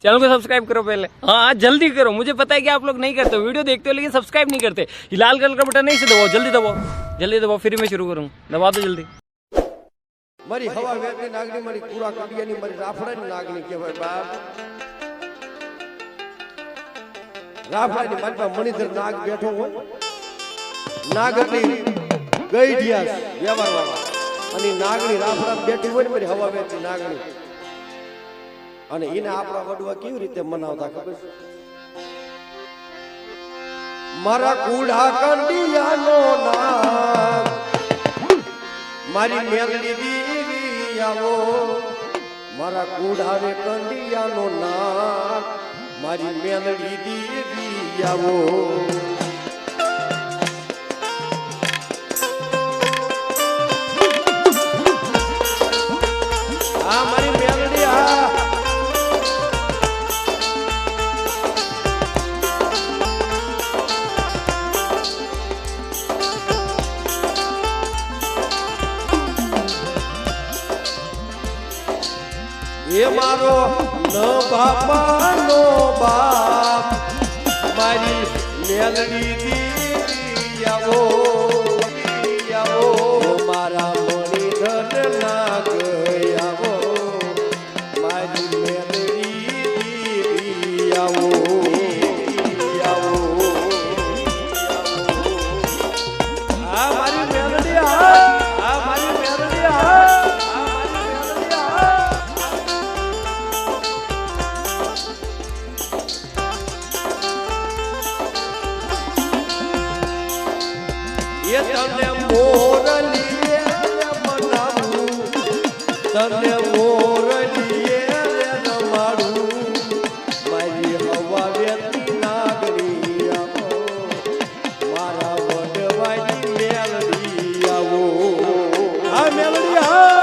Channel को subscribe करो पहले। हाँ जल्दी करो, मुझे पता है कि आप लोग नहीं करते, वीडियो देखते हो लेकिन सब्सक्राइब नहीं करते। ये लाल कलर का बटन नहीं से दबाओ, जल्दी दबाओ, जल्दी दबाओ, फिर मैं शुरू करूँ, दबा दो जल्दी। મારી હવા વેગની નાગણી મારી પૂરા કડિયાની મારી રાફડાની નાગણી કહેવાય બાપ રાફડાની મારી પાસે મણિધર નાગ બેઠો હોય નાગરની ગઈઢિયા વ્યવહારવાળા અને નાગણી રાફડામાં બેઠી હોય ને મારી હવા વેગની નાગણી અને એને આપણા વડવા કેવી રીતે મનાવતા ખબર છે મારા કુડા કંડિયાનો નાગ મારી મેલડી દીવી આવો મારા કુડારે કંડિયાનો નાગ મારી મેલડી દીવી આવો આ મારી મેલડી આ ये मारो न बापा नो बाप मारी मेलडी दीवी आवो मारा मणिधर नाग आवो मारी मेलडी दीवी आवो आ मारी मेलडी आ मारी मेलडी आ ये तने मोरलिए मनाऊ तने मोरलिए रमाडू मारी हवा वेती नागरी आवो मारा वडवाई मेलडी आवो आ मेलडी आ